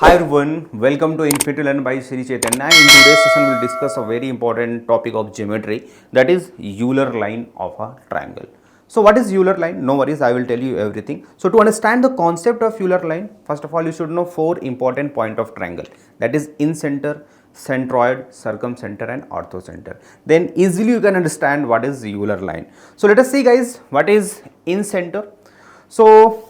Hi everyone, welcome to Infinity Learn by Sri Chaitanya. In today's session, we will discuss a very important topic of geometry, that is Euler line of a triangle. So what is Euler line? No worries, I will tell you everything. So to understand the concept of Euler line, first of all you should know four important points of triangle, that is incenter, centroid, circumcenter and orthocenter. Then easily you can understand what is Euler line. So let us see guys, what is incenter? So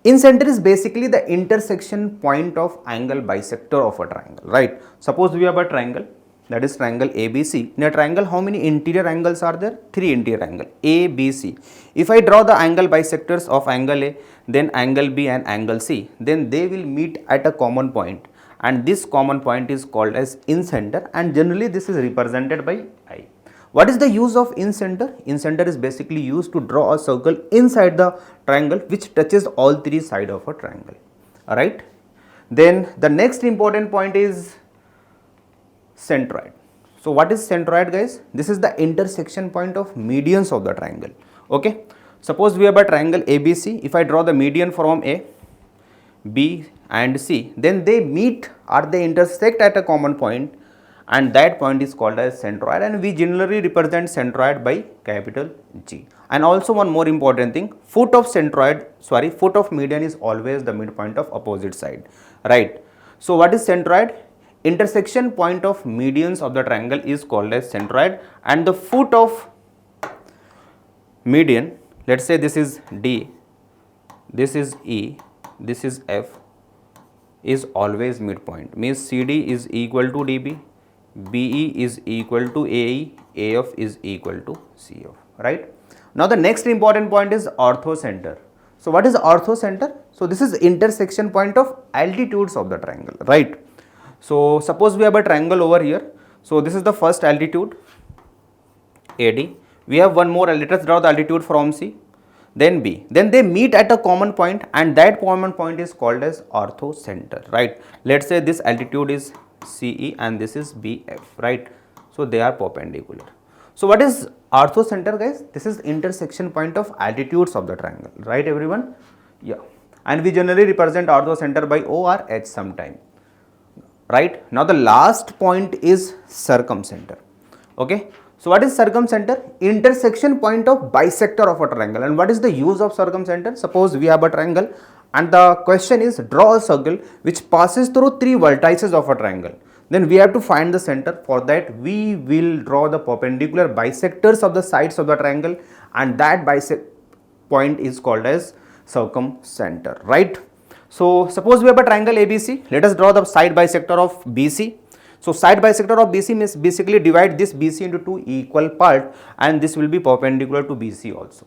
incenter is basically the intersection point of angle bisector of a triangle, right? Suppose we have a triangle, that is triangle ABC. In a triangle, how many interior angles are there? Three interior angles, A, B, C. If I draw the angle bisectors of angle A, then angle B and angle C, then they will meet at a common point, and this common point is called as incenter, and generally this is represented by I. What is the use of incenter? Incenter is basically used to draw a circle inside the triangle which touches all three sides of a triangle. Alright. Then the next important point is centroid. So what is centroid guys? This is the intersection point of medians of the triangle. Okay. Suppose we have a triangle ABC. If I draw the median from A, B and C, then they meet or they intersect at a common point, and that point is called as centroid, and we generally represent centroid by capital G. And also one more important thing, foot of median is always the midpoint of opposite side, right? So what is centroid? Intersection point of medians of the triangle is called as centroid, and the foot of median, let's say this is D, this is E, this is F, is always midpoint, means CD is equal to DB, BE is equal to AE, AF is equal to CF, right? Now the next important point is orthocenter. So what is orthocenter? So this is intersection point of altitudes of the triangle, right? So suppose we have a triangle over here. So this is the first altitude, AD. We have one more, let us draw the altitude from C, then B. Then they meet at a common point, and that common point is called as orthocenter, right? Let's say this altitude is CE and this is BF, right? So they are perpendicular. So what is orthocenter guys? This is intersection point of altitudes of the triangle, right everyone? Yeah. And we generally represent orthocenter by O or H sometime, right? Now the last point is circumcenter. Okay. So what is circumcenter? Intersection point of bisector of a triangle. And what is the use of circumcenter? Suppose we have a triangle, and the question is draw a circle which passes through three vertices of a triangle. Then we have to find the center. For that we will draw the perpendicular bisectors of the sides of the triangle, and that bisect point is called as circumcenter, right? So suppose we have a triangle ABC. Let us draw the side bisector of BC. So side bisector of BC means basically divide this BC into two equal parts, and this will be perpendicular to BC also.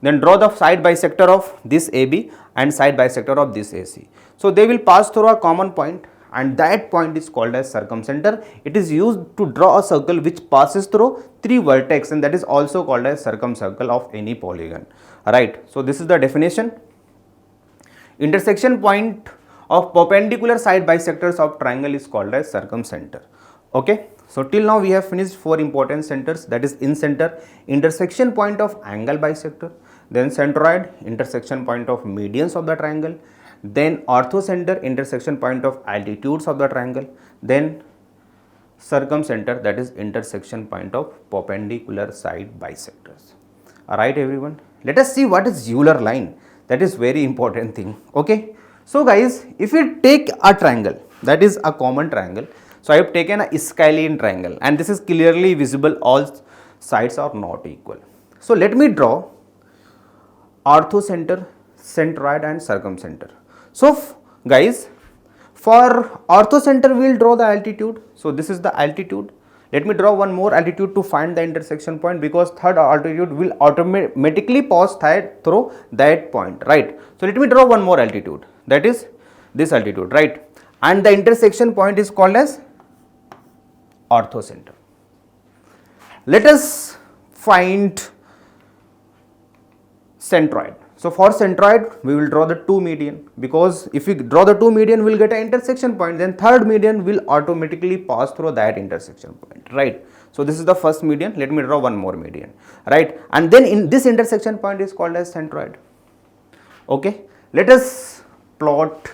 Then draw the side bisector of this AB and side bisector of this AC. So they will pass through a common point, and that point is called as circumcenter. It is used to draw a circle which passes through three vertex, and that is also called as circumcircle of any polygon, right? So this is the definition. Intersection point of perpendicular side bisectors of triangle is called as circumcenter. Okay. So till now we have finished four important centers, that is incenter, intersection point of angle bisector, then centroid, intersection point of medians of the triangle, then orthocenter, intersection point of altitudes of the triangle, then circumcenter, that is intersection point of perpendicular side bisectors. Alright everyone, let us see what is Euler line. That is very important thing. Okay. So guys, if you take a triangle, that is a common triangle. So I have taken a scalene triangle, and this is clearly visible, all sides are not equal. So let me draw orthocenter, centroid and circumcenter. So guys, for orthocenter we will draw the altitude. So this is the altitude. Let me draw one more altitude to find the intersection point, because third altitude will automatically pass through that point, right? So let me draw one more altitude, that is this altitude, right? And the intersection point is called as orthocenter. Let us find centroid. So for centroid we will draw the two median, because if we draw the two median we will get an intersection point, then third median will automatically pass through that intersection point, right? So this is the first median. Let me draw one more median, right? And then in this intersection point is called as centroid. Okay. Let us plot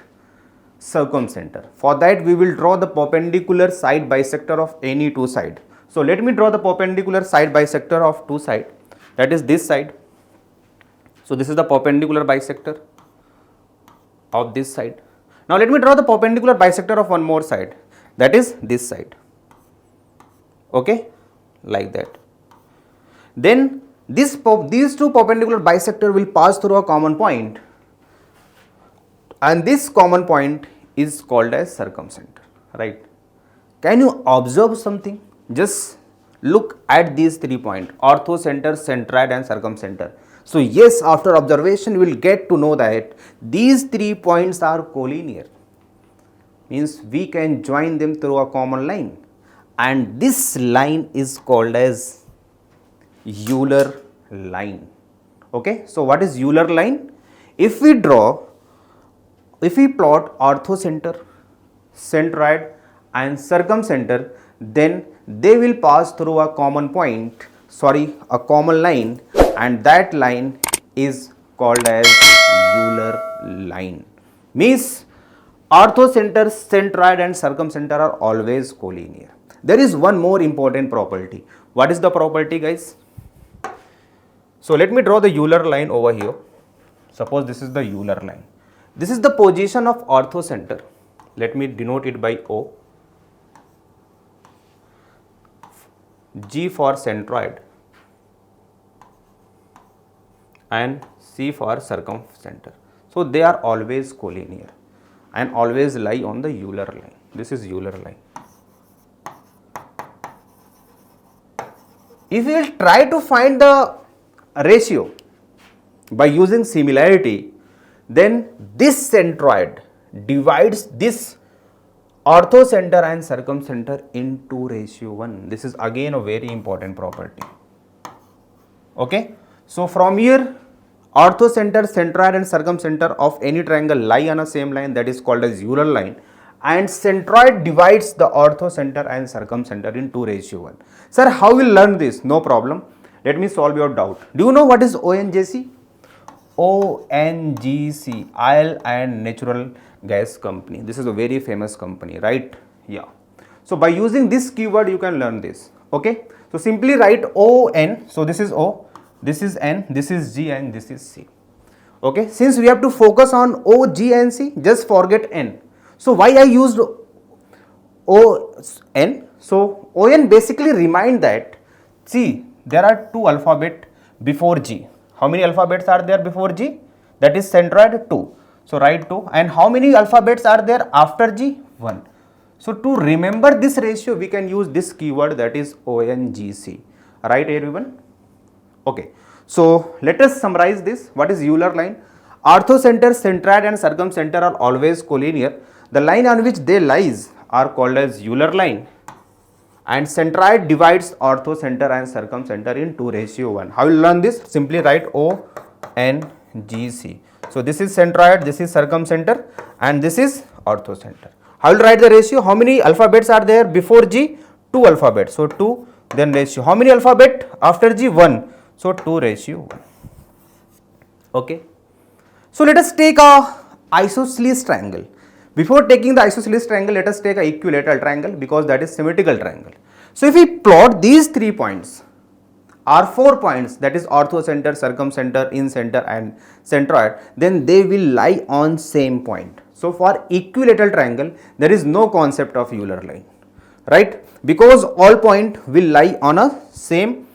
circumcenter. For that we will draw the perpendicular side bisector of any two side. So let me draw the perpendicular side bisector of two side, that is this side. So this is the perpendicular bisector of this side. Now let me draw the perpendicular bisector of one more side, that is this side. Okay, like that. Then these two perpendicular bisector will pass through a common point, and this common point is called as circumcenter, right? Can you observe something? Just look at these 3 points, orthocenter, centroid and circumcenter. So yes, after observation we will get to know that these 3 points are collinear, means we can join them through a common line, and this line is called as Euler line. Okay, so what is Euler line? If we plot orthocenter, centroid and circumcenter, then they will pass through a common point, a common line, and that line is called as Euler line. Means orthocenter, centroid and circumcenter are always collinear. There is one more important property. What is the property, guys? So let me draw the Euler line over here. Suppose this is the Euler line. This is the position of orthocenter. Let me denote it by O. G for centroid and C for circumcenter. So they are always collinear and always lie on the Euler line. This is Euler line. If we will try to find the ratio by using similarity, then this centroid divides this orthocenter and circumcenter into ratio 1. This is again a very important property. Okay, so from here orthocenter, centroid and circumcenter of any triangle lie on a same line, that is called as Euler line, and centroid divides the orthocenter and circumcenter into ratio 1. Sir, how will learn this? No problem. Let me solve your doubt. Do you know what is ONGC? ONGC, Oil and Natural Gas Company. This is a very famous company, right? Yeah. So by using this keyword you can learn this. Okay. So simply write ON. So this is O, this is N, this is G and this is C. Okay. Since we have to focus on O, G and C, just forget N. So why I used ON? So ON basically remind that, see, there are two alphabet before G. How many alphabets are there before G? That is centroid 2. So write 2. And how many alphabets are there after G? 1. So to remember this ratio, we can use this keyword, that is ONGC. Right, everyone? Okay. So let us summarize this. What is Euler line? Orthocenter, centroid and circumcenter are always collinear. The line on which they lies are called as Euler line. And centroid divides orthocenter and circumcenter into ratio 1. How will you learn this? Simply write ONGC. So this is centroid, this is circumcenter and this is orthocenter. How will you write the ratio? How many alphabets are there before G? 2 alphabets. So 2, then ratio. How many alphabet after G? 1. So 2 ratio 1. Okay. So let us take a isosceles triangle. Before taking the isosceles triangle, let us take a equilateral triangle, because that is symmetrical triangle. So if we plot these 3 points, or 4 points, that is orthocenter, circumcenter, incenter and centroid, then they will lie on same point. So for equilateral triangle, there is no concept of Euler line, right? Because all point will lie on a same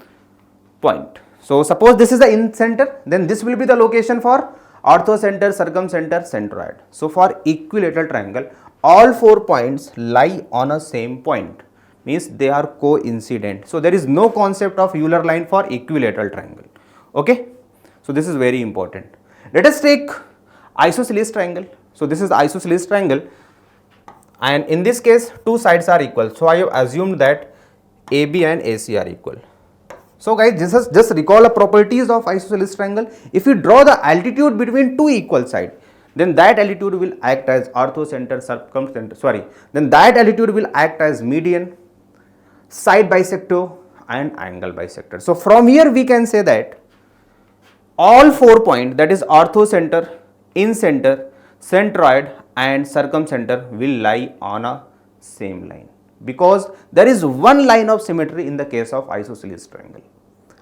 point. So suppose this is the incenter, then this will be the location for orthocenter, circumcenter, centroid. So for equilateral triangle, all 4 points lie on a same point, means they are coincident. So there is no concept of Euler line for equilateral triangle. Okay. So this is very important. Let us take isosceles triangle. So this is isosceles triangle, and in this case 2 sides are equal. So I have assumed that AB and AC are equal. So guys, just recall the properties of isosceles triangle. If you draw the altitude between 2 equal sides, then that altitude will act as orthocenter, circumcenter, then that altitude will act as median, side bisector and angle bisector. So from here we can say that all 4 points, that is orthocenter, incenter, centroid and circumcenter will lie on a same line, because there is one line of symmetry in the case of isosceles triangle,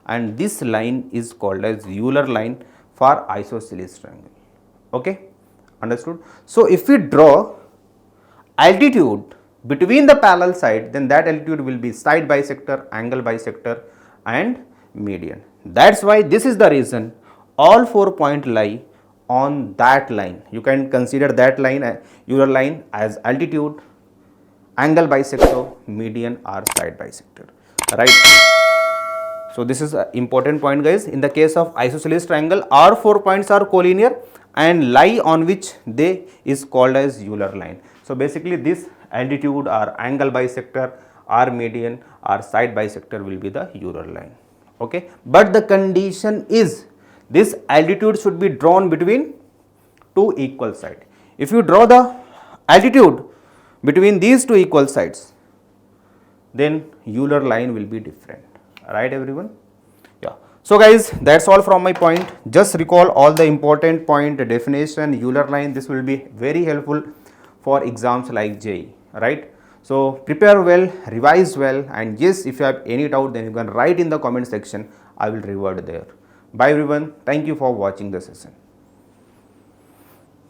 and this line is called as Euler line for isosceles triangle. Okay, understood? So if we draw altitude between the parallel side, then that altitude will be side bisector, angle bisector and median. That's why this is the reason all 4 points lie on that line. You can consider that line, Euler line, as altitude, angle bisector, median or side bisector, right? So this is an important point, guys. In the case of isosceles triangle, all 4 points are collinear and lie on which they is called as Euler line. So basically this altitude or angle bisector or median or side bisector will be the Euler line. Okay, but the condition is this altitude should be drawn between two equal sides. If you draw the altitude between these two equal sides, then Euler line will be different, right everyone? Yeah. So guys, that's all from my point. Just recall all the important point, definition, Euler line. This will be very helpful for exams like JEE, right? So prepare well, revise well, and yes, if you have any doubt, then you can write in the comment section. I will revert there. Bye everyone. Thank you for watching the session.